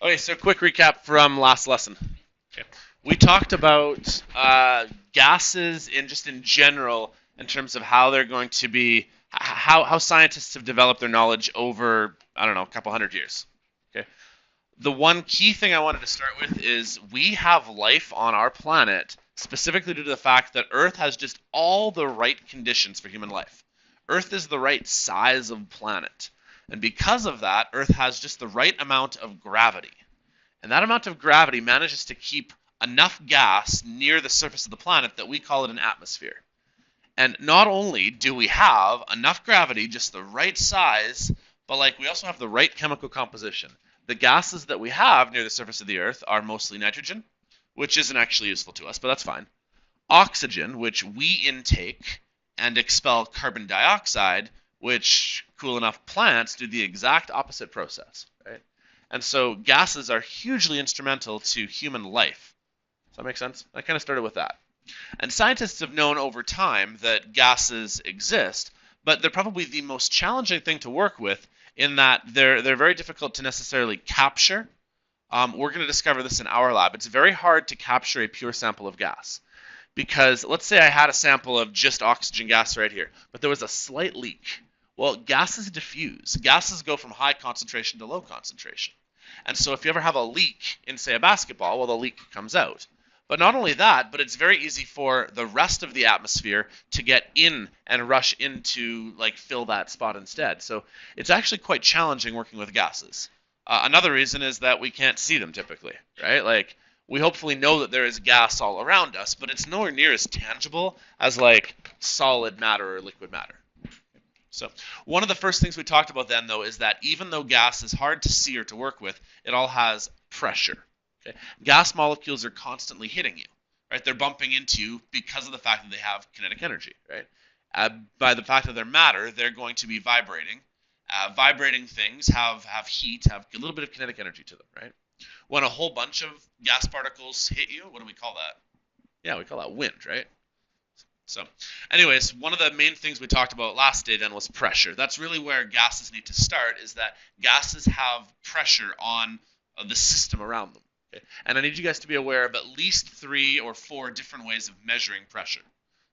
Okay, so quick recap from last lesson. Okay. We talked about gases in general in terms of how they're going to be how scientists have developed their knowledge over I don't know a couple hundred years. Okay. The one key thing I wanted to start with is we have life on our planet specifically due to the fact that Earth has just all the right conditions for human life. Earth is the right size of planet. And because of that, Earth has just the right amount of gravity. And that amount of gravity manages to keep enough gas near the surface of the planet that we call it an atmosphere. And not only do we have enough gravity, just the right size, but like we also have the right chemical composition. The gases that we have near the surface of the Earth are mostly nitrogen, which isn't actually useful to us, but that's fine. Oxygen, which we intake and expel carbon dioxide, which cool enough plants do the exact opposite process, right? And so gases are hugely instrumental to human life. Does that make sense? I kind of started with that. And scientists have known over time that gases exist, but they're probably the most challenging thing to work with in that they're very difficult to necessarily capture. We're going to discover this in our lab. It's very hard to capture a pure sample of gas because let's say I had a sample of just oxygen gas right here, but there was a slight leak. Well, gases diffuse. Gases go from high concentration to low concentration. And so if you ever have a leak in, say, a basketball, well, the leak comes out. But not only that, but it's very easy for the rest of the atmosphere to get in and rush into, like, fill that spot instead. So it's actually quite challenging working with gases. Another reason is that we can't see them typically, right? Like, we hopefully know that there is gas all around us, but it's nowhere near as tangible as, like, solid matter or liquid matter. So one of the first things we talked about then, though, is that even though gas is hard to see or to work with, it all has pressure. Okay? Gas molecules are constantly hitting you, right? They're bumping into you because of the fact that they have kinetic energy, right? By the fact that they're matter, they're going to be vibrating. Vibrating things have heat, have a little bit of kinetic energy to them, right? When a whole bunch of gas particles hit you, what do we call that? Yeah, we call that wind, right? So, anyways, one of the main things we talked about last day then was pressure. That's really where gases need to start, is that gases have pressure on the system around them. Okay? And I need you guys to be aware of at least 3 or 4 different ways of measuring pressure.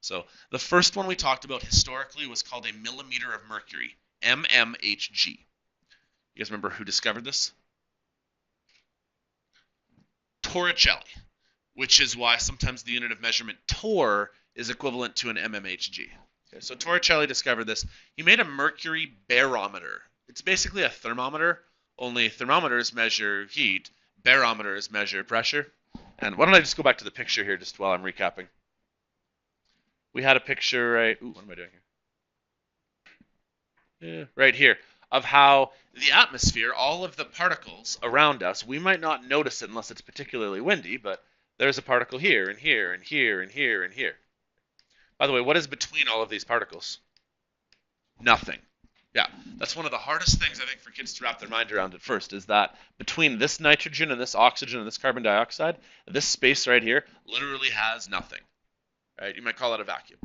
So, the first one we talked about historically was called a millimeter of mercury, mmHg. You guys remember who discovered this? Torricelli, which is why sometimes the unit of measurement torr is equivalent to an mmHg. Okay, so Torricelli discovered this. He made a mercury barometer. It's basically a thermometer, only thermometers measure heat, barometers measure pressure. And why don't I just go back to the picture here just while I'm recapping? We had a picture right. Ooh, what am I doing here? Yeah, right here of how the atmosphere, all of the particles around us, we might not notice it unless it's particularly windy, but there's a particle here and here and here and here and here. By the way, what is between all of these particles? Nothing. Yeah, that's one of the hardest things I think for kids to wrap their mind around at first is that between this nitrogen and this oxygen and this carbon dioxide, this space right here literally has nothing. Right? You might call it a vacuum.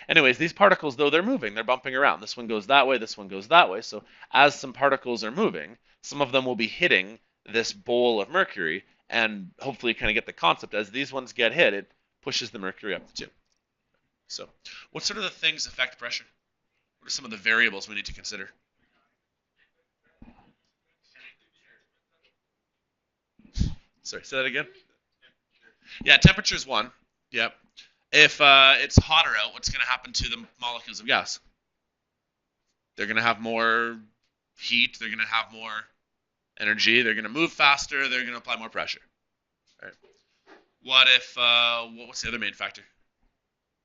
Anyways, these particles, though, they're moving. They're bumping around. This one goes that way, this one goes that way. So as some particles are moving, some of them will be hitting this bowl of mercury, and hopefully you kind of get the concept. As these ones get hit, it pushes the mercury up the tube. So what sort of the things affect pressure? What are some of the variables we need to consider? Sorry, say that again? Yeah, temperature is one. Yep. If it's hotter out, what's going to happen to the molecules of gas? They're going to have more heat. They're going to have more energy. They're going to move faster. They're going to apply more pressure. Right. What if? What's the other main factor?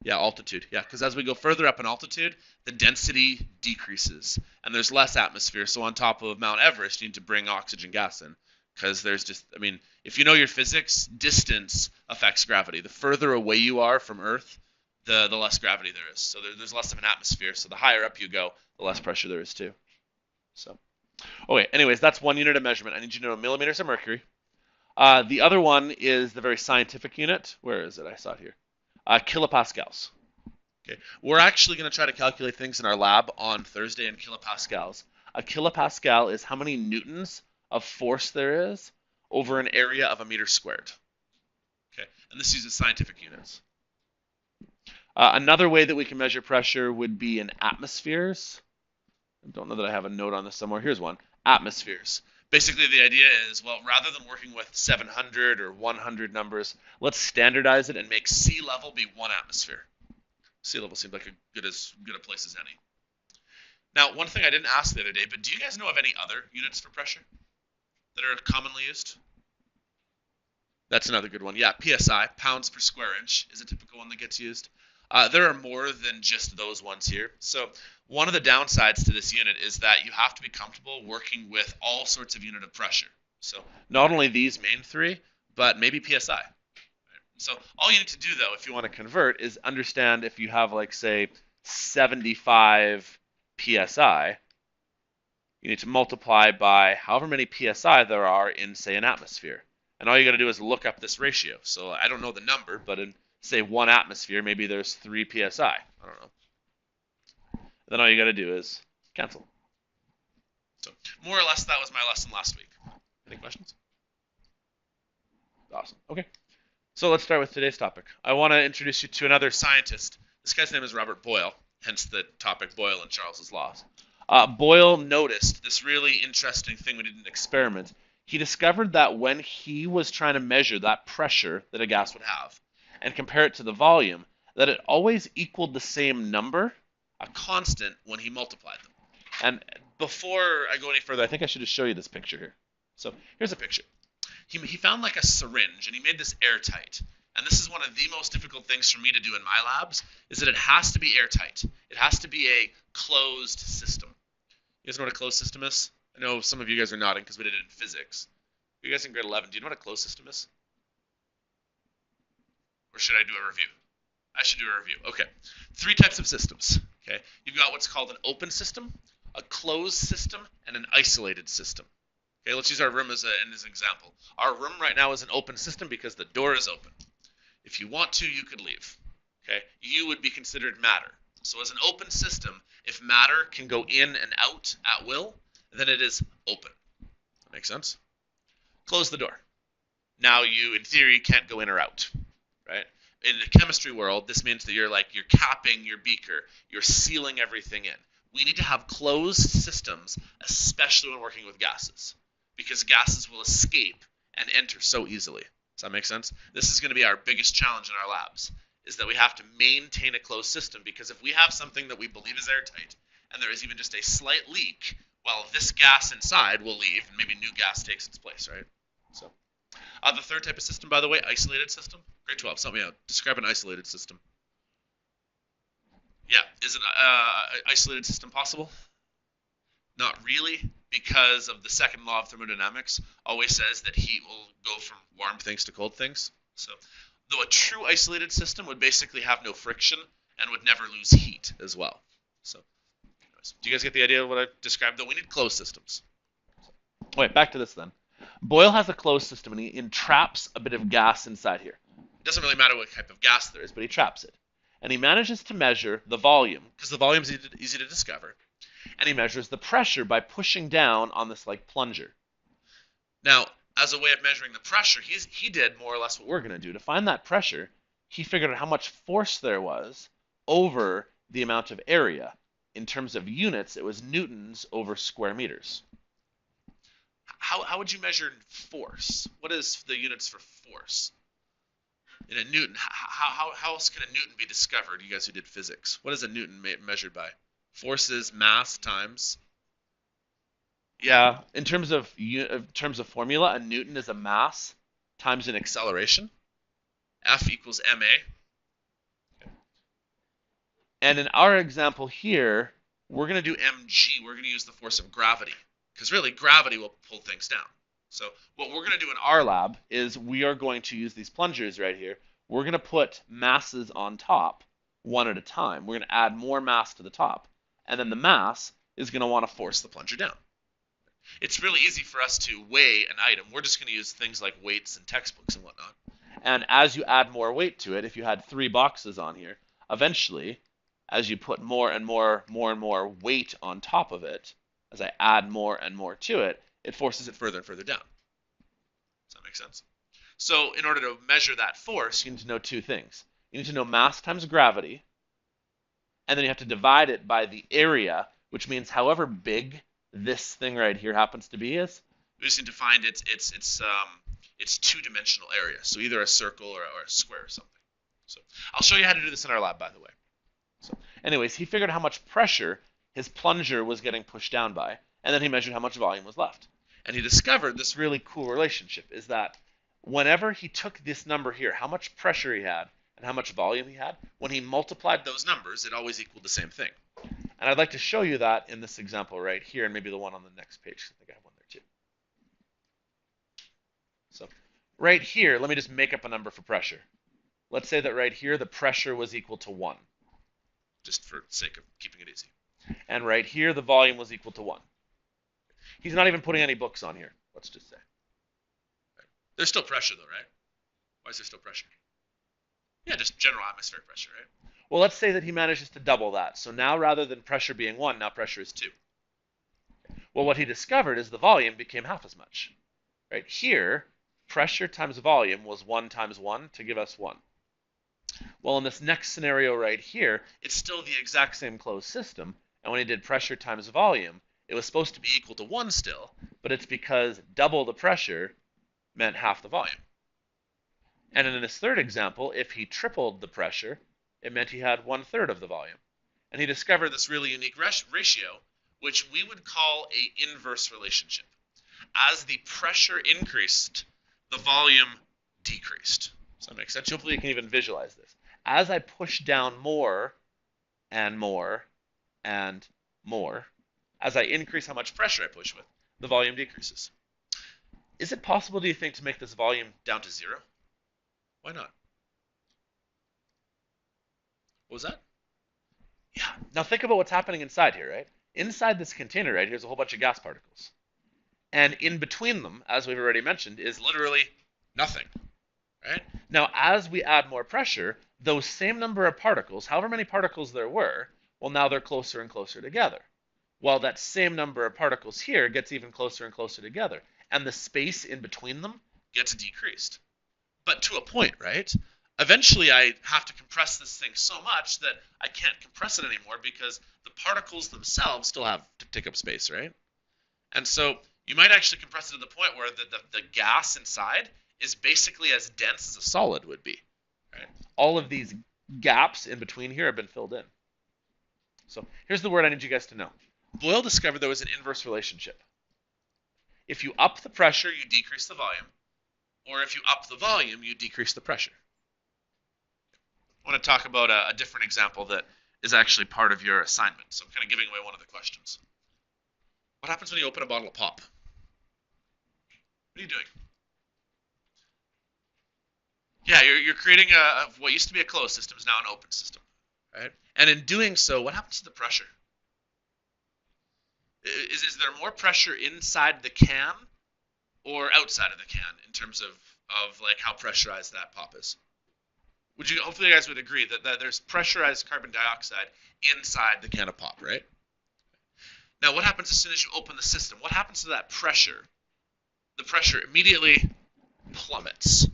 Yeah, altitude. Yeah, because as we go further up in altitude, the density decreases and there's less atmosphere. So on top of Mount Everest, you need to bring oxygen gas in because there's just, I mean, if you know your physics, distance affects gravity. The further away you are from Earth, the less gravity there is. So there's less of an atmosphere. So the higher up you go, the less pressure there is too. So, okay. Anyways, that's one unit of measurement. I need you to know millimeters of mercury. The other one is the very scientific unit. Where is it? I saw it here. Kilopascals. Okay, we're actually going to try to calculate things in our lab on Thursday in kilopascals. A kilopascal is how many newtons of force there is over an area of a meter squared. Okay, and this uses scientific units. Another way that we can measure pressure would be in atmospheres. I don't know that I have a note on this somewhere. Here's one. Atmospheres. Basically, the idea is, well, rather than working with 700 or 100 numbers, let's standardize it and make sea level be 1 atmosphere. Sea level seems like as good a place as any. Now, one thing I didn't ask the other day, but do you guys know of any other units for pressure that are commonly used? That's another good one. Yeah, PSI, pounds per square inch, is a typical one that gets used. There are more than just those ones here. So one of the downsides to this unit is that you have to be comfortable working with all sorts of unit of pressure. So not only these main three, but maybe PSI. So all you need to do, though, if you want to convert, is understand if you have, like, say, 75 PSI, you need to multiply by however many PSI there are in, say, an atmosphere. And all you got to do is look up this ratio. So I don't know the number, but in, say, 1 atmosphere, maybe there's 3 PSI. I don't know. And then all you got to do is cancel. So more or less, that was my lesson last week. Any questions? Awesome. Okay. So let's start with today's topic. I want to introduce you to another scientist. This guy's name is Robert Boyle, hence the topic Boyle and Charles's laws. Boyle noticed this really interesting thing when he did an experiment. He discovered that when he was trying to measure that pressure that a gas would have and compare it to the volume, that it always equaled the same number, a constant, when he multiplied them. And before I go any further, I think I should just show you this picture here. So here's a picture. He found like a syringe, and he made this airtight. And this is one of the most difficult things for me to do in my labs, is that it has to be airtight. It has to be a closed system. You guys know what a closed system is? I know some of you guys are nodding because we did it in physics. You guys in grade 11, do you know what a closed system is? Or should I do a review? I should do a review. Okay. 3 types of systems. Okay. You've got what's called an open system, a closed system, and an isolated system. Okay, let's use our room as an example. Our room right now is an open system because the door is open. If you want to, you could leave. Okay, you would be considered matter. So as an open system, if matter can go in and out at will, then it is open. That makes sense? Close the door. Now you, in theory, can't go in or out. Right? In the chemistry world, this means that you're capping your beaker. You're sealing everything in. We need to have closed systems, especially when working with gases, because gases will escape and enter so easily. Does that make sense? This is going to be our biggest challenge in our labs, is that we have to maintain a closed system, because if we have something that we believe is airtight, and there is even just a slight leak, well, this gas inside will leave, and maybe new gas takes its place, right? So, the third type of system, by the way, isolated system. Grade 12, help me out. Describe an isolated system. Yeah, is an isolated system possible? Not really, because of the second law of thermodynamics always says that heat will go from warm things to cold things. So, though a true isolated system would basically have no friction and would never lose heat as well. So, anyways, do you guys get the idea of what I described? Though we need closed systems. Wait, back to this then. Boyle has a closed system, and he entraps a bit of gas inside here. It doesn't really matter what type of gas there is, but he traps it. And he manages to measure the volume, because the volume is easy to discover. And he measures the pressure by pushing down on this plunger. Now, as a way of measuring the pressure, he did more or less what we're going to do. To find that pressure, he figured out how much force there was over the amount of area. In terms of units, it was newtons over square meters. How would you measure force? What is the units for force? In a newton, how else can a newton be discovered, you guys who did physics? What is a newton measured by? Force is mass times. Yeah, in terms of formula, a newton is a mass times an acceleration. F equals ma. Okay. And in our example here, we're going to do mg. We're going to use the force of gravity, because really gravity will pull things down. So what we're going to do in our lab is we are going to use these plungers right here. We're going to put masses on top one at a time. We're going to add more mass to the top. And then the mass is going to want to force the plunger down. It's really easy for us to weigh an item. We're just going to use things like weights and textbooks and whatnot. And as you add more weight to it, if you had 3 boxes on here, eventually, as you put more and more weight on top of it, as I add more and more to it, it forces it further and further down. Does that make sense? So in order to measure that force, you need to know two things. You need to know mass times gravity, and then you have to divide it by the area, which means however big this thing right here happens to be is, we just need to find its two-dimensional area. So either a circle or a square or something. So I'll show you how to do this in our lab, by the way. So anyways, he figured how much pressure his plunger was getting pushed down by, and then he measured how much volume was left. And he discovered this really cool relationship, is that whenever he took this number here, how much pressure he had and how much volume he had, when he multiplied those numbers, it always equaled the same thing. And I'd like to show you that in this example right here, and maybe the one on the next page. I think I have one there too. So right here, let me just make up a number for pressure. Let's say that right here, the pressure was equal to 1, just for sake of keeping it easy. And right here, the volume was equal to 1. He's not even putting any books on here, let's just say. Right. There's still pressure though, right? Why is there still pressure? Yeah, just general atmospheric pressure, right? Well, let's say that he manages to double that. So now rather than pressure being 1, now pressure is 2. Well, what he discovered is the volume became half as much. Right here, pressure times volume was 1 times 1 to give us 1. Well, in this next scenario right here, it's still the exact same closed system. And when he did pressure times volume, it was supposed to be equal to 1 still, but it's because double the pressure meant half the volume. And in this third example, if he tripled the pressure, it meant he had 1/3 of the volume. And he discovered this really unique ratio, which we would call an inverse relationship. As the pressure increased, the volume decreased. Does that make sense? Hopefully you can even visualize this. As I push down more and more and more, as I increase how much pressure I push with, the volume decreases. Is it possible, do you think, to make this volume down to 0? Why not? What was that? Yeah. Now think about what's happening inside here, right? Inside this container right here is a whole bunch of gas particles. And in between them, as we've already mentioned, is literally nothing. Right? Now, as we add more pressure, those same number of particles, however many particles there were, well, now they're closer and closer together. While that same number of particles here gets even closer and closer together. And the space in between them gets decreased. But to a point, right? Eventually, I have to compress this thing so much that I can't compress it anymore because the particles themselves still have to take up space, right? And so you might actually compress it to the point where the gas inside is basically as dense as a solid would be. Right? All of these gaps in between here have been filled in. So here's the word I need you guys to know. Boyle discovered there was an inverse relationship. If you up the pressure, you decrease the volume. Or if you up the volume, you decrease the pressure. I want to talk about a different example that is actually part of your assignment. So I'm kind of giving away one of the questions. What happens when you open a bottle of pop? What are you doing? Yeah, you're creating what used to be a closed system is now an open system, right? And in doing so, what happens to the pressure? Is there more pressure inside the can or outside of the can in terms of like how pressurized that pop is? Hopefully you guys would agree that there's pressurized carbon dioxide inside the can of pop, right? Now, what happens as soon as you open the system? What happens to that pressure? The pressure immediately plummets,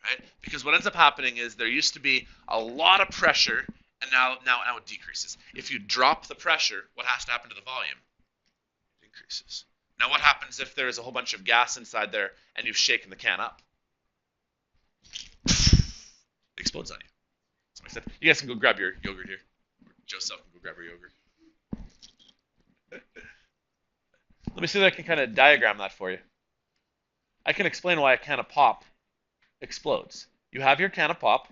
right? Because what ends up happening is there used to be a lot of pressure, and now it decreases. If you drop the pressure, what has to happen to the volume? It increases. Now, what happens if there is a whole bunch of gas inside there and you've shaken the can up? It explodes on you. So I said, you guys can go grab your yogurt here. Joseph can go grab her yogurt. Let me see if I can kind of diagram that for you. I can explain why a can of pop explodes. You have your can of pop,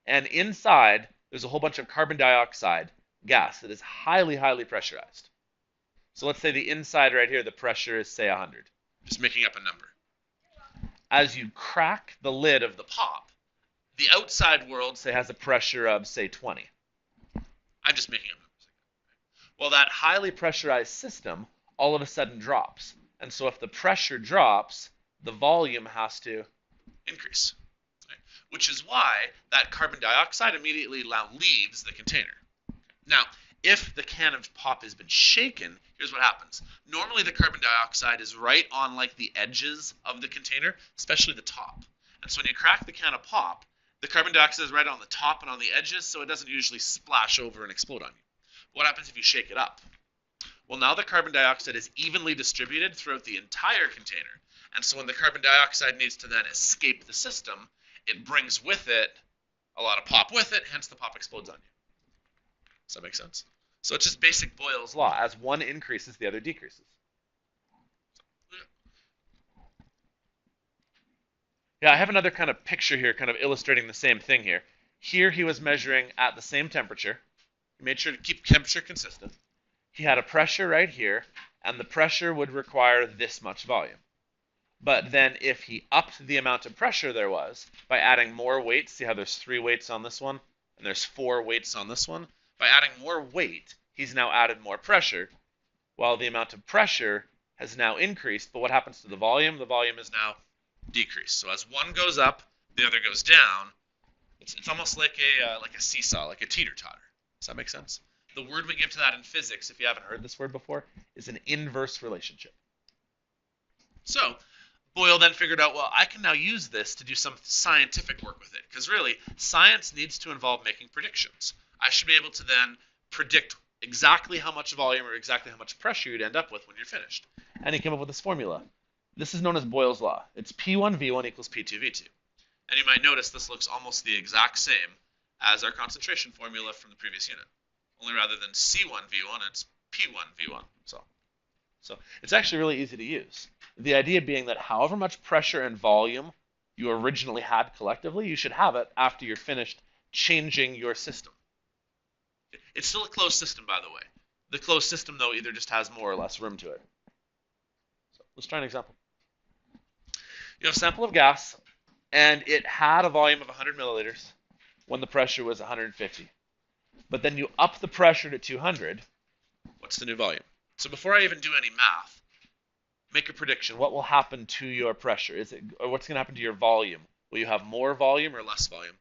and inside there's a whole bunch of carbon dioxide gas that is highly, highly pressurized. So let's say the inside right here, the pressure is, say, 100. Just making up a number. As you crack the lid of the pop, the outside world, say, has a pressure of, say, 20. I'm just making up numbers. Well, that highly pressurized system all of a sudden drops. And so if the pressure drops, the volume has to increase. Right? Which is why that carbon dioxide immediately now leaves the container. Now, if the can of pop has been shaken, here's what happens. Normally the carbon dioxide is right on like the edges of the container, especially the top. And so when you crack the can of pop, the carbon dioxide is right on the top and on the edges, so it doesn't usually splash over and explode on you. What happens if you shake it up? Well, now the carbon dioxide is evenly distributed throughout the entire container. And so when the carbon dioxide needs to then escape the system, it brings with it a lot of pop with it, hence the pop explodes on you. Does that make sense? So it's just basic Boyle's law. As one increases, the other decreases. Yeah, I have another kind of picture here kind of illustrating the same thing here. Here he was measuring at the same temperature. He made sure to keep temperature consistent. He had a pressure right here, and the pressure would require this much volume. But then if he upped the amount of pressure there was by adding more weights, see how there's 3 weights on this one, and there's 4 weights on this one? By adding more weight, he's now added more pressure, while the amount of pressure has now increased. But what happens to the volume? The volume is now decreased. So as one goes up, the other goes down. It's almost like a seesaw, like a teeter-totter. Does that make sense? The word we give to that in physics, if you haven't heard this word before, is an inverse relationship. So Boyle then figured out, well, I can now use this to do some scientific work with it. Because really, science needs to involve making predictions. I should be able to then predict exactly how much volume or exactly how much pressure you'd end up with when you're finished. And he came up with this formula. This is known as Boyle's law. It's P1V1 equals P2V2. And you might notice this looks almost the exact same as our concentration formula from the previous unit. Only rather than C1V1, it's P1V1. So it's actually really easy to use. The idea being that however much pressure and volume you originally had collectively, you should have it after you're finished changing your system. It's still a closed system, by the way. The closed system, though, either just has more or less room to it. So let's try an example. You have a sample of gas, and it had a volume of 100 milliliters when the pressure was 150. But then you up the pressure to 200. What's the new volume? So before I even do any math, make a prediction. What will happen to your pressure? Or what's going to happen to your volume? Will you have more volume or less volume?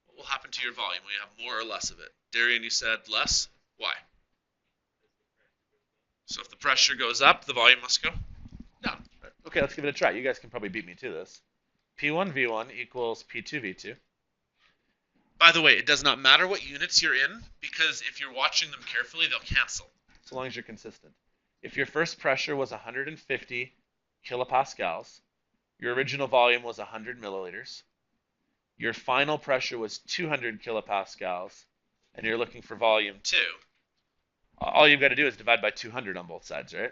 What will happen to your volume? Will you have more or less of it? Darian, you said less. Why? So if the pressure goes up, the volume must go down. Right. Okay, let's give it a try. You guys can probably beat me to this. P1V1 equals P2V2. By the way, it does not matter what units you're in, because if you're watching them carefully, they'll cancel, so long as you're consistent. If your first pressure was 150 kilopascals, your original volume was 100 milliliters, your final pressure was 200 kilopascals, and you're looking for volume 2, all you've got to do is divide by 200 on both sides, right?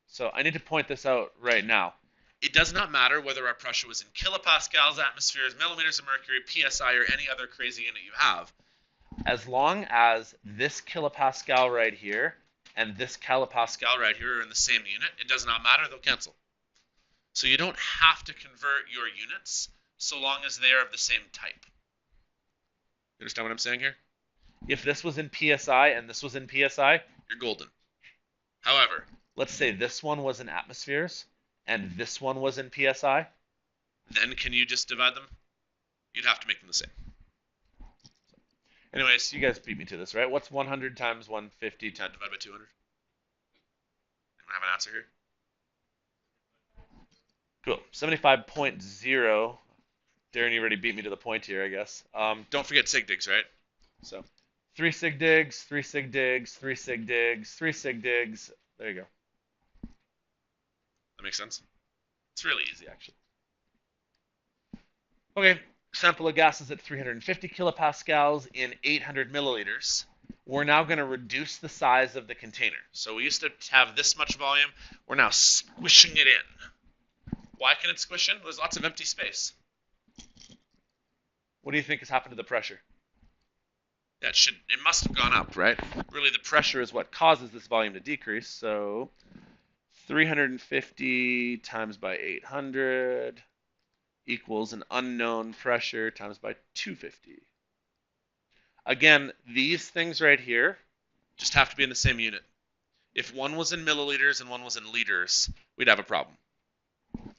So I need to point this out right now. It does not matter whether our pressure was in kilopascals, atmospheres, millimeters of mercury, psi, or any other crazy unit you have. As long as this kilopascal right here and this kilopascal right here are in the same unit, it does not matter, they'll cancel. So you don't have to convert your units so long as they are of the same type. You understand what I'm saying here? If this was in psi and this was in psi, you're golden. However, let's say this one was in atmospheres and this one was in psi, then can you just divide them? You'd have to make them the same. Anyways, you guys beat me to this, right? What's 100 times 150 divided by 200? Anyone have an answer here? Cool. 75.0. Darren, you already beat me to the point here, I guess. Don't forget sig digs, right? So 3 sig digs, 3 sig digs, 3 sig digs, 3 sig digs. There you go. That makes sense? It's really easy, actually. Okay, sample of gases at 350 kilopascals in 800 milliliters. We're now going to reduce the size of the container. So we used to have this much volume. We're now squishing it in. Why can it squish in? There's lots of empty space. What do you think has happened to the pressure? It must have gone up, right? Really, the pressure is what causes this volume to decrease. So 350 times by 800 equals an unknown pressure times by 250. Again, these things right here just have to be in the same unit. If one was in milliliters and one was in liters, we'd have a problem.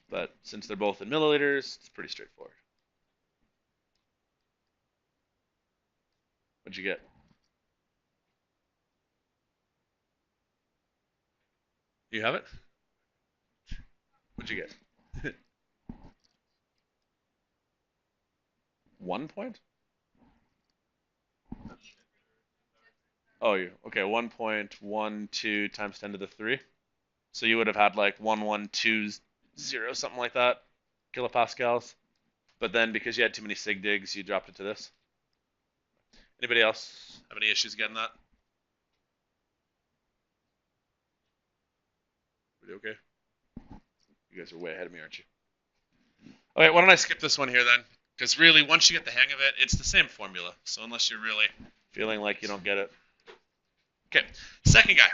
But since they're both in milliliters, it's pretty straightforward. What'd you get? You have it? What'd you get? 1 point? Oh, you okay? 1.12 times 10 to the 3. So you would have had like 1120, something like that, kilopascals. But then because you had too many sig digs, you dropped it to this. Anybody else have any issues getting that? Everybody okay? You guys are way ahead of me, aren't you? Okay, why don't I skip this one here then? Because really, once you get the hang of it, it's the same formula. So unless you're really feeling like you don't get it. Okay, second guy.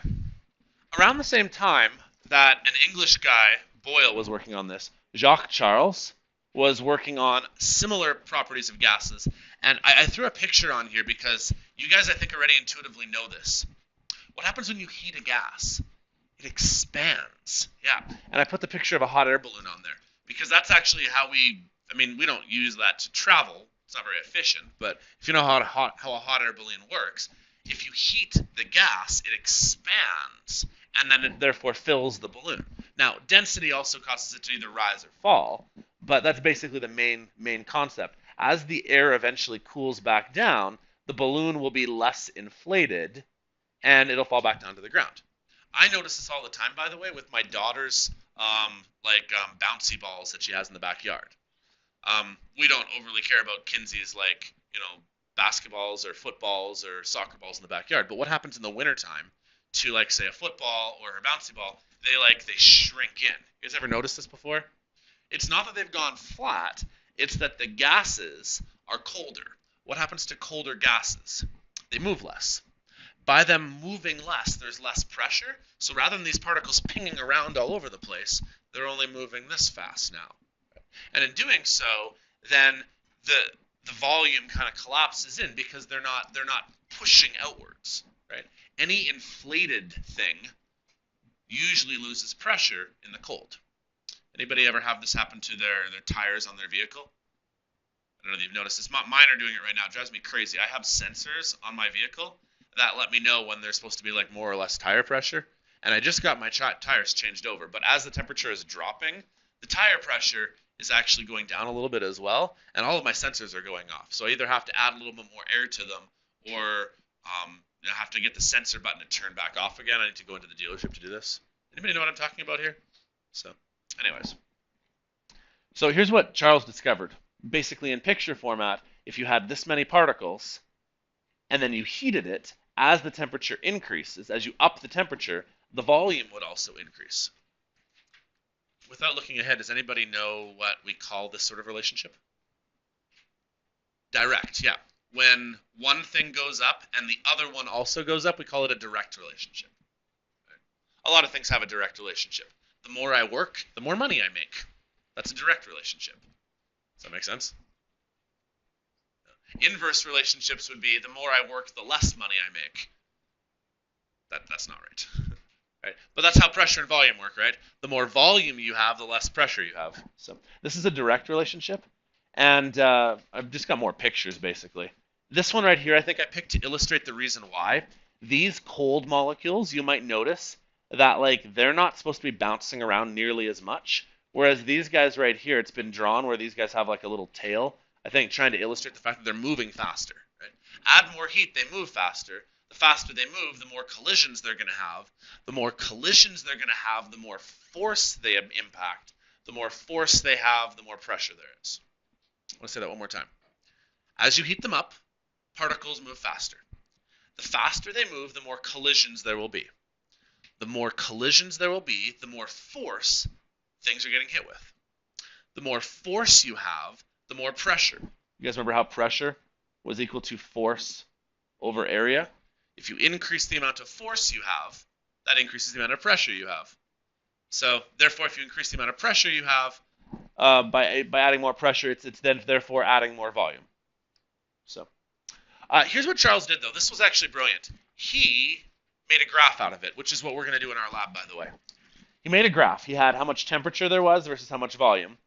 Around the same time that an English guy, Boyle, was working on this, Jacques Charles was working on similar properties of gases. And I threw a picture on here because you guys, I think, already intuitively know this. What happens when you heat a gas? It expands. Yeah. And I put the picture of a hot air balloon on there because that's actually how we don't use that to travel. It's not very efficient. But if you know how a hot air balloon works, if you heat the gas, it expands, and then it therefore fills the balloon. Now, density also causes it to either rise or fall, but that's basically the main concept. As the air eventually cools back down, the balloon will be less inflated, and it'll fall back down to the ground. I notice this all the time, by the way, with my daughter's bouncy balls that she has in the backyard. We don't overly care about Kinsey's basketballs or footballs or soccer balls in the backyard. But what happens in the wintertime to say a football or a bouncy ball? They shrink in. You guys ever noticed this before? It's not that they've gone flat, it's that the gases are colder. What happens to colder gases? They move less. By them moving less, there's less pressure. So rather than these particles pinging around all over the place, they're only moving this fast now. And in doing so, then the volume kind of collapses in because they're not pushing outwards, right? Any inflated thing usually loses pressure in the cold. Anybody ever have this happen to their tires on their vehicle? I don't know if you've noticed this. Mine are doing it right now. It drives me crazy. I have sensors on my vehicle that let me know when there's supposed to be more or less tire pressure. And I just got my tires changed over. But as the temperature is dropping, the tire pressure is actually going down a little bit as well, and all of my sensors are going off. So I either have to add a little bit more air to them, or I have to get the sensor button to turn back off again. I need to go into the dealership to do this. Anybody know what I'm talking about here? So, anyways. So here's what Charles discovered. Basically in picture format, if you had this many particles, and then you heated it, as the temperature increases, as you up the temperature, the volume would also increase. Without looking ahead, does anybody know what we call this sort of relationship? Direct, yeah. When one thing goes up and the other one also goes up, we call it a direct relationship. A lot of things have a direct relationship. The more I work, the more money I make. That's a direct relationship. Does that make sense? Inverse relationships would be the more I work, the less money I make. That's not right. Right? But that's how pressure and volume work, right? The more volume you have, the less pressure you have. So this is a direct relationship, and I've just got more pictures, basically. This one right here, I think I picked to illustrate the reason why. These cold molecules, you might notice that they're not supposed to be bouncing around nearly as much, whereas these guys right here, it's been drawn where these guys have a little tail, I think trying to illustrate the fact that they're moving faster. Right? Add more heat, they move faster. The faster they move, the more collisions they're going to have. The more collisions they're going to have, the more force they impact. The more force they have, the more pressure there is. I want to say that one more time. As you heat them up, particles move faster. The faster they move, the more collisions there will be. The more collisions there will be, the more force things are getting hit with. The more force you have, the more pressure. You guys remember how pressure was equal to force over area? If you increase the amount of force you have, that increases the amount of pressure you have. So, therefore, if you increase the amount of pressure you have, by adding more pressure, it's then therefore adding more volume. So, here's what Charles did, though. This was actually brilliant. He made a graph out of it, which is what we're going to do in our lab, by the way. He made a graph. He had how much temperature there was versus how much volume.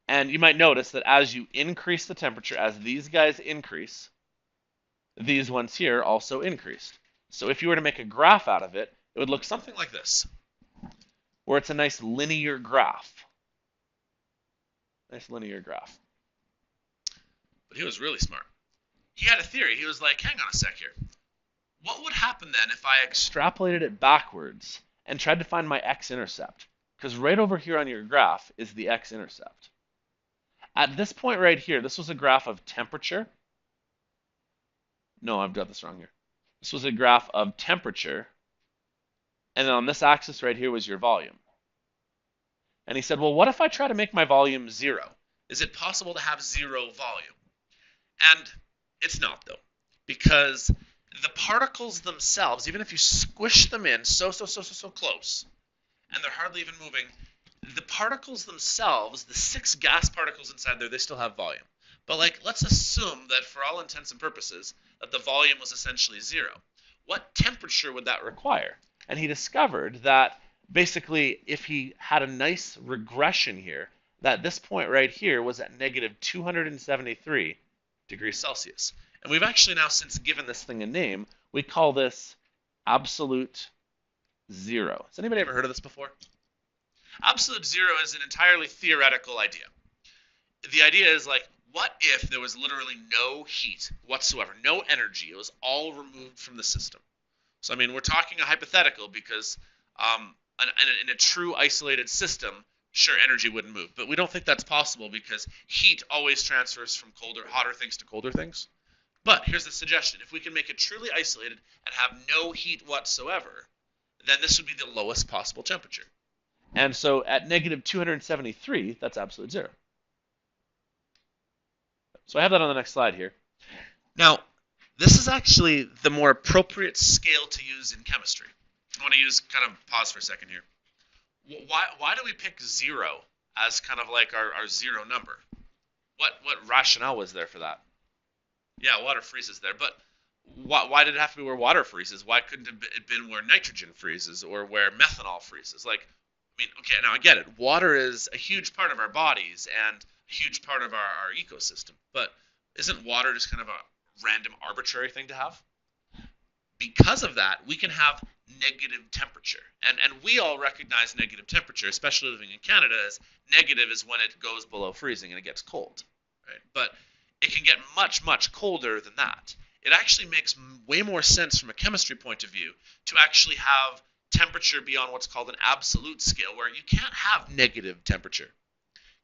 And you might notice that as you increase the temperature, as these guys increase, these ones here also increased. So if you were to make a graph out of it, it would look something like this, where it's a nice linear graph. Nice linear graph. But he was really smart. He had a theory. He was like, hang on a sec here. What would happen then if I extrapolated it backwards and tried to find my x-intercept? Because right over here on your graph is the x-intercept. At this point right here, this was a graph of temperature. No, I've got this wrong here. This was a graph of temperature. And then on this axis right here was your volume. And he said, well, what if I try to make my volume 0? Is it possible to have 0 volume? And it's not, though, because the particles themselves, even if you squish them in so close, and they're hardly even moving, the particles themselves, the 6 gas particles inside there, they still have volume. But let's assume that for all intents and purposes, that the volume was essentially 0. What temperature would that require? And he discovered that basically if he had a nice regression here, that this point right here was at negative 273 degrees Celsius. And we've actually now since given this thing a name. We call this absolute zero. Has anybody ever heard of this before? Absolute zero is an entirely theoretical idea. The idea is what if there was literally no heat whatsoever, no energy? It was all removed from the system. So, I mean, we're talking a hypothetical because in a true isolated system, sure, energy wouldn't move. But we don't think that's possible because heat always transfers from hotter things to colder things. But here's the suggestion. If we can make it truly isolated and have no heat whatsoever, then this would be the lowest possible temperature. And so at negative 273, that's absolute zero. So I have that on the next slide here. Now, this is actually the more appropriate scale to use in chemistry. I want to kind of pause for a second here. Why do we pick 0 as kind of like our 0 number? What rationale was there for that? Yeah, water freezes there, but why did it have to be where water freezes? Why couldn't it have been where nitrogen freezes or where methanol freezes? Okay, now I get it. Water is a huge part of our bodies and a huge part of our ecosystem, but isn't water just kind of a random arbitrary thing to have? Because of that, we can have negative temperature. And we all recognize negative temperature, especially living in Canada, as negative is when it goes below freezing and it gets cold. Right? But it can get much, much colder than that. It actually makes way more sense from a chemistry point of view to actually have temperature be on what's called an absolute scale, where you can't have negative temperature.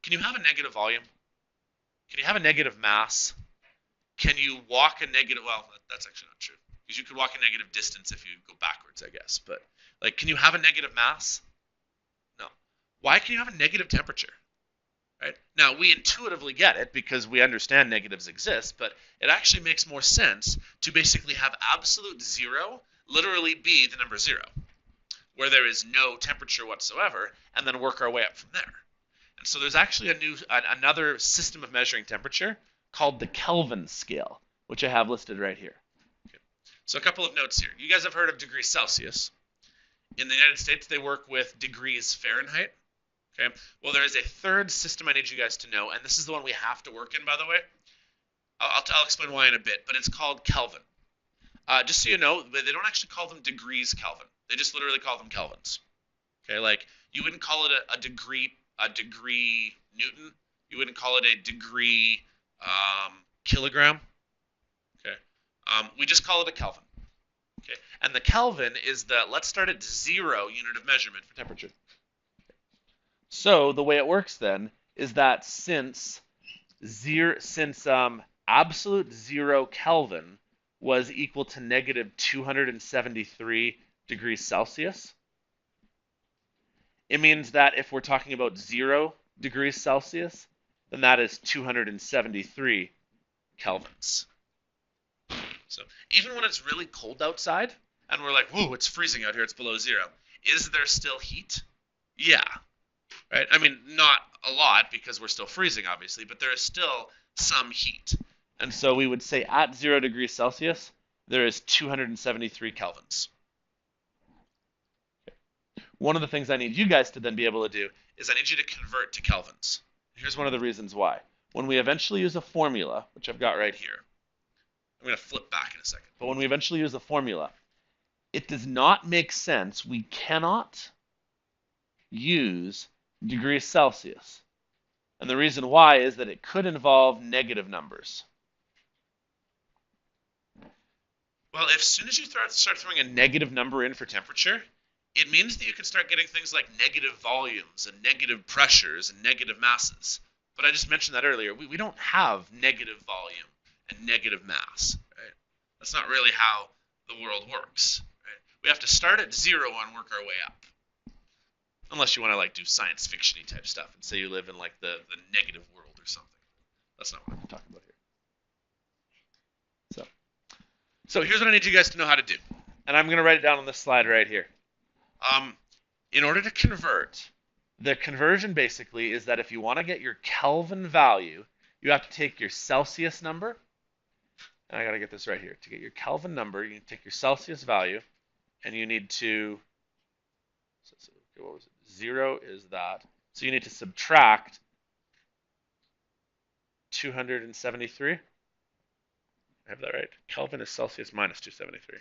Can you have a negative volume? Can you have a negative mass? Can you walk a negative, well, that's actually not true. Because you could walk a negative distance if you go backwards, I guess. But, can you have a negative mass? No. Why can you have a negative temperature? Right? Now, we intuitively get it because we understand negatives exist, but it actually makes more sense to basically have absolute zero literally be the number 0, where there is no temperature whatsoever, and then work our way up from there. And so there's actually another system of measuring temperature called the Kelvin scale, which I have listed right here. Okay. So a couple of notes here. You guys have heard of degrees Celsius. In the United States, they work with degrees Fahrenheit. Okay. Well, there is a third system I need you guys to know, and this is the one we have to work in, by the way. I'll explain why in a bit, but it's called Kelvin. Just so you know, they don't actually call them degrees Kelvin. They just literally call them kelvins. Okay, you wouldn't call it a degree Newton. You wouldn't call it a degree kilogram. Okay, we just call it a Kelvin. Okay, and the Kelvin is let's start at 0 unit of measurement for temperature. So the way it works then is that since absolute 0 Kelvin was equal to negative 273 degrees Celsius, it means that if we're talking about 0 degrees Celsius, then that is 273 kelvins. So even when it's really cold outside, and we're like, whoa, it's freezing out here, it's below 0, is there still heat? Yeah. Right? I mean, not a lot because we're still freezing, obviously, but there is still some heat. And so we would say at 0 degrees Celsius, there is 273 kelvins. Okay. One of the things I need you guys to then be able to do is I need you to convert to kelvins. Here's one of the reasons why. When we eventually use a formula, which I've got right here, I'm going to flip back in a second. But when we eventually use the formula, it does not make sense. We cannot use degrees Celsius. And the reason why is that it could involve negative numbers. Well, as soon as you start throwing a negative number in for temperature, it means that you can start getting things like negative volumes and negative pressures and negative masses. But I just mentioned that earlier. We don't have negative volume and negative mass. Right? That's not really how the world works. Right? We have to start at 0 and work our way up. Unless you want to like do science fiction-y type stuff and say you live in like the negative world or something. That's not what I'm talking about here. So here's what I need you guys to know how to do. And I'm going to write it down on this slide right here. In order to convert, the conversion basically is that if you want to get your Kelvin value, you have to take your Celsius number. And I got to get this right here. To get your Kelvin number, you need to take your Celsius value, and you need to, what was it? 0 is that. So you need to subtract 273. I have that right. Kelvin is Celsius minus 273.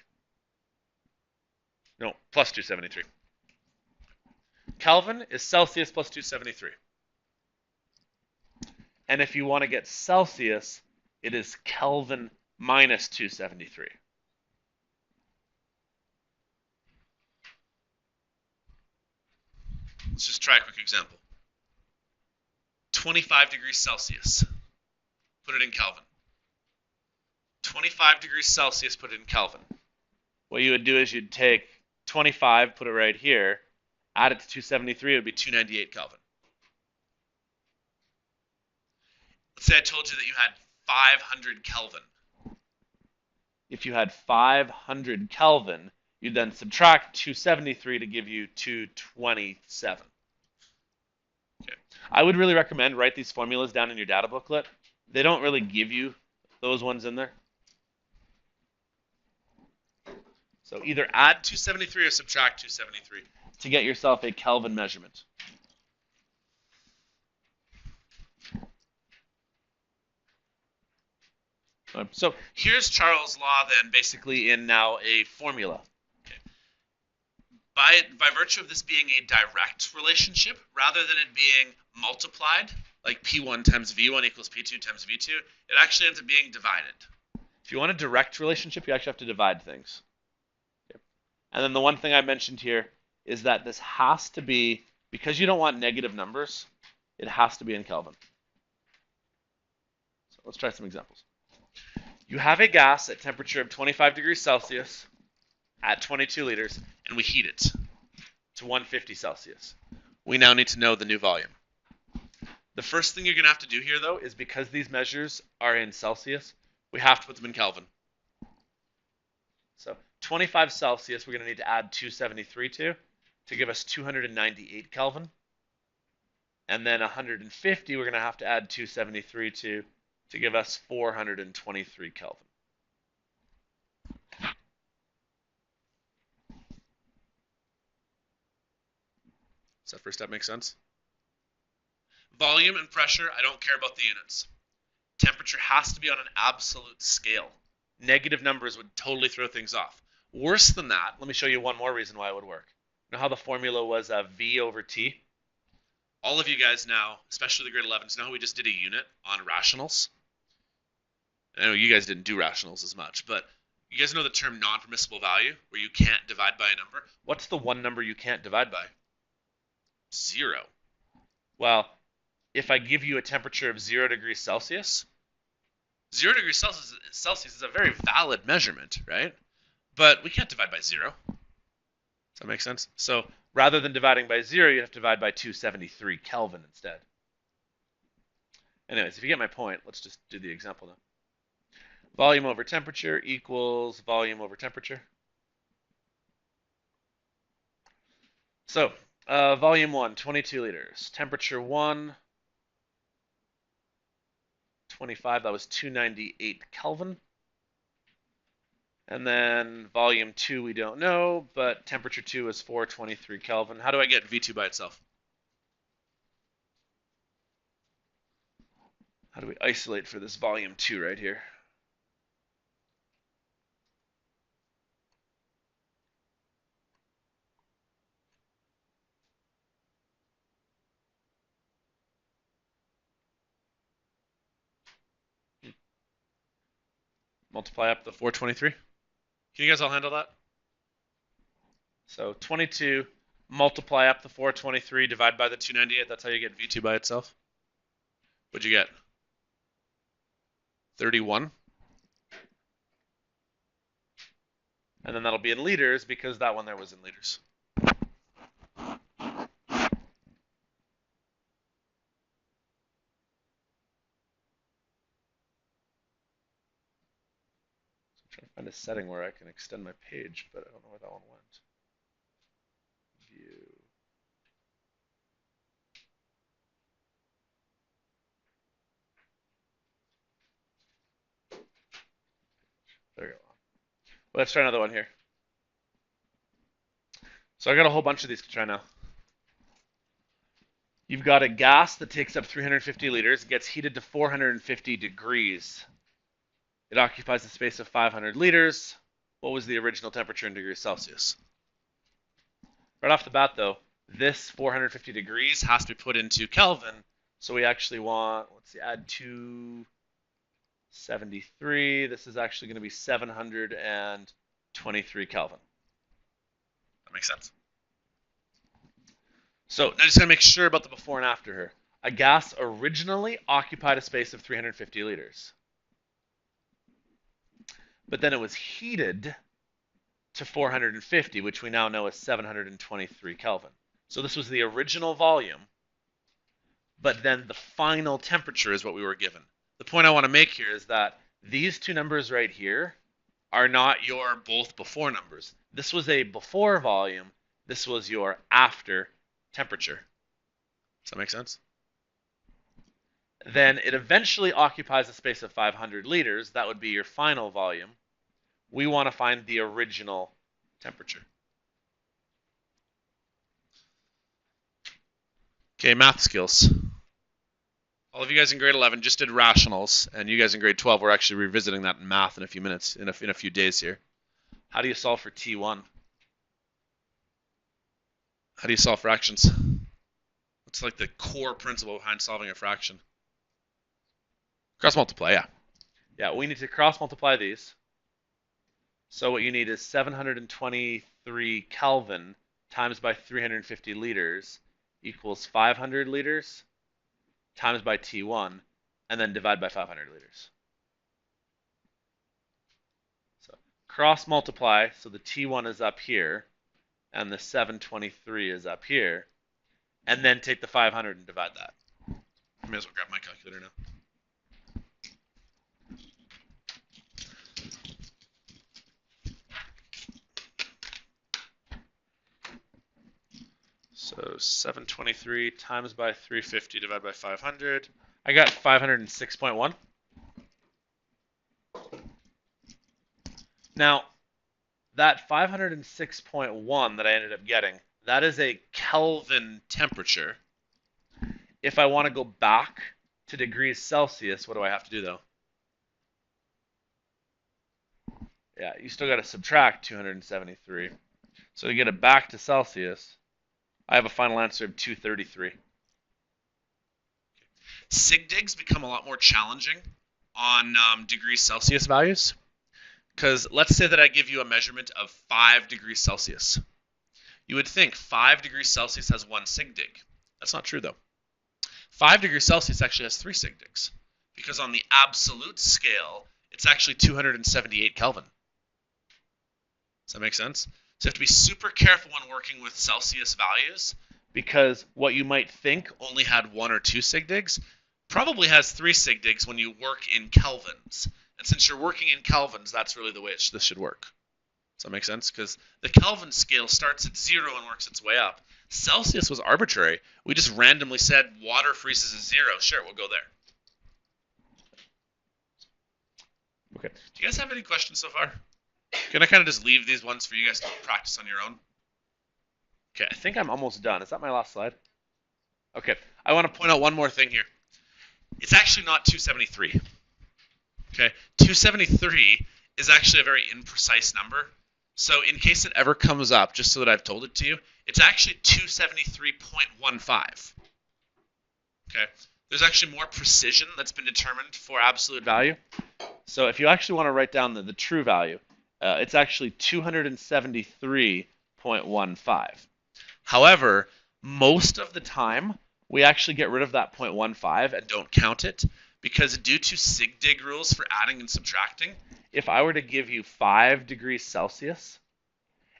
No, plus 273. Kelvin is Celsius plus 273. And if you want to get Celsius, it is Kelvin minus 273. Let's just try a quick example. 25 degrees Celsius. Put it in Kelvin. 25 degrees Celsius, put it in Kelvin. What you would do is you'd take 25, put it right here, add it to 273, it would be 298 Kelvin. Let's say I told you that you had 500 Kelvin. If you had 500 Kelvin, you then subtract 273 to give you 227. Okay. I would really recommend write these formulas down in your data booklet. They don't really give you those ones in there. So either add 273 or subtract 273 to get yourself a Kelvin measurement. So here's Charles' law then, basically in now a formula. Okay. By virtue of this being a direct relationship, rather than it being multiplied, like P1 times V1 equals P2 times V2, it actually ends up being divided. If you want a direct relationship, you actually have to divide things. Okay. And then the one thing I mentioned here is that this has to be, because you don't want negative numbers, it has to be in Kelvin. So let's try some examples. You have a gas at temperature of 25 degrees Celsius at 22 liters, and we heat it to 150 Celsius. We now need to know the new volume. The first thing you're going to have to do here, though, is because these measures are in Celsius, we have to put them in Kelvin. So 25 Celsius, we're going to need to add 273 to give us 298 Kelvin. And then 150, we're going to have to add 273 to give us 423 Kelvin. Does that first step make sense? Volume and pressure, I don't care about the units. Temperature has to be on an absolute scale. Negative numbers would totally throw things off. Worse than that, let me show you one more reason why it would work. You know how the formula was V over T? All of you guys now, especially the grade 11s, know how we just did a unit on rationals? I know you guys didn't do rationals as much, but you guys know the term non-permissible value, where you can't divide by a number? What's the one number you can't divide by? 0. Well, if I give you a temperature of 0 degrees Celsius, 0 degrees Celsius is a very valid measurement, right? But we can't divide by 0. Does that make sense? So rather than dividing by 0, you have to divide by 273 Kelvin instead. Anyways, if you get my point, let's just do the example now. Volume over temperature equals volume over temperature. So, volume 1, 22 liters. Temperature 1, 25, that was 298 Kelvin. And then volume 2 we don't know, but temperature 2 is 423 Kelvin. How do I get V2 by itself? How do we isolate for this volume 2 right here? multiply up the 423. Can you guys all handle that? So 22 multiply up the 423 divide by the 298. That's how you get V2 by itself. What'd you get? 31. And then that'll be in liters because that one there was in liters. Trying to find a setting where I can extend my page, but I don't know where that one went. View. There we go. Well, let's try another one here. So I got a whole bunch of these to try now. You've got a gas that takes up 350 liters, gets heated to 450 degrees. It occupies a space of 500 liters. What was the original temperature in degrees Celsius? Right off the bat, though, this 450 degrees has to be put into Kelvin. So we actually want, let's see, add 273. This is actually going to be 723 Kelvin. That makes sense. So now just going to make sure about the before and after here. A gas originally occupied a space of 350 liters. But then it was heated to 450, which we now know is 723 Kelvin. So this was the original volume, but then the final temperature is what we were given. The point I want to make here is that these two numbers right here are not your both before numbers. This was a before volume. This was your after temperature. Does that make sense? Then it eventually occupies a space of 500 liters. That would be your final volume. We want to find the original temperature. Okay, math skills. All of you guys in grade 11 just did rationals, and you guys in grade 12, we're actually revisiting that in math in a few minutes, in a few days here. How do you solve for T1? How do you solve fractions? What's like the core principle behind solving a fraction? Cross multiply, yeah. Yeah, we need to cross multiply these. So what you need is 723 Kelvin times by 350 liters equals 500 liters times by T1, and then divide by 500 liters. So cross multiply, so the T1 is up here, and the 723 is up here, and then take the 500 and divide that. I may as well grab my calculator now. So 723 times by 350 divided by 500. I got 506.1. Now, that 506.1 that I ended up getting, that is a Kelvin temperature. If I want to go back to degrees Celsius, what do I have to do though? Yeah, you still got to subtract 273. So to get it back to Celsius, I have a final answer of 233. Sig digs become a lot more challenging on degrees Celsius values. Because let's say that I give you a measurement of 5 degrees Celsius. You would think 5 degrees Celsius has 1 sig dig. That's not true though. 5 degrees Celsius actually has 3 sig digs. Because on the absolute scale, it's actually 278 Kelvin. Does that make sense? So you have to be super careful when working with Celsius values, because what you might think only had 1 or 2 sig digs probably has 3 sig digs when you work in kelvins. And since you're working in kelvins, that's really the way this should work. Does that make sense? Because the Kelvin scale starts at 0 and works its way up. Celsius was arbitrary. We just randomly said water freezes at 0. Sure, we'll go there. Okay. Do you guys have any questions so far? Can I kind of just leave these ones for you guys to practice on your own? Okay, I think I'm almost done. Is that my last slide? Okay, I want to point out one more thing here. It's actually not 273. Okay, 273 is actually a very imprecise number. So in case it ever comes up, just so that I've told it to you, it's actually 273.15. Okay, There's actually more precision that's been determined for absolute value. So if you actually want to write down the true value, it's actually 273.15. However, most of the time, we actually get rid of that 0.15 and don't count it because due to sig-dig rules for adding and subtracting, if I were to give you 5 degrees Celsius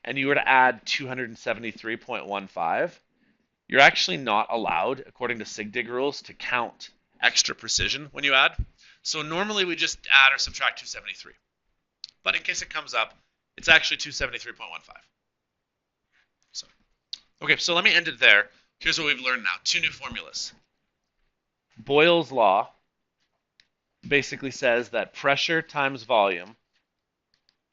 and you were to add 273.15, you're actually not allowed, according to sig-dig rules, to count extra precision when you add. So normally we just add or subtract 273. But in case it comes up, it's actually 273.15. Okay, so let me end it there. Here's what we've learned now. 2 new formulas. Boyle's law basically says that pressure times volume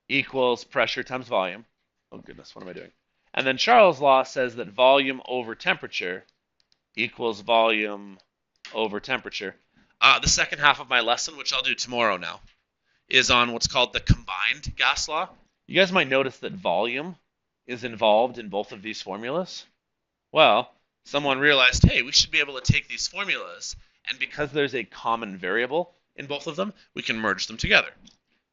equals pressure times volume. Oh goodness, what am I doing? And then Charles' law says that volume over temperature equals volume over temperature. The second half of my lesson, which I'll do tomorrow now, is on what's called the combined gas law. You guys might notice that volume is involved in both of these formulas. Well, someone realized, hey, we should be able to take these formulas, and because there's a common variable in both of them, we can merge them together.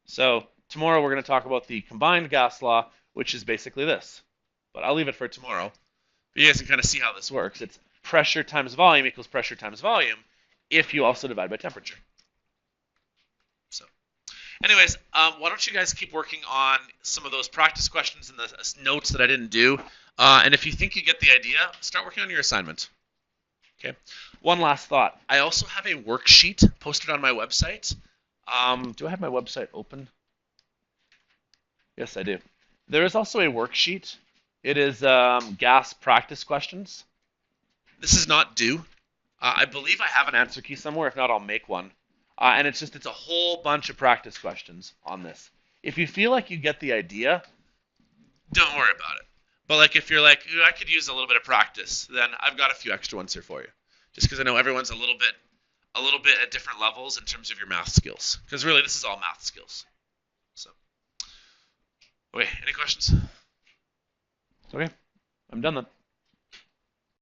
So tomorrow we're going to talk about the combined gas law, which is basically this. But I'll leave it for tomorrow. But you guys can kind of see how this works. It's pressure times volume equals pressure times volume if you also divide by temperature. So, anyways, why don't you guys keep working on some of those practice questions and the notes that I didn't do. And if you think you get the idea, start working on your assignment. Okay. One last thought. I also have a worksheet posted on my website. Do I have my website open? Yes, I do. There is also a worksheet. It is gas practice questions. This is not due. I believe I have an answer key somewhere. If not, I'll make one. And it's a whole bunch of practice questions on this. If you feel like you get the idea, don't worry about it. But like if you're like, I could use a little bit of practice, then I've got a few extra ones here for you. Just because I know everyone's a little bit at different levels in terms of your math skills. Because really, this is all math skills. So, okay, any questions? Okay, I'm done then.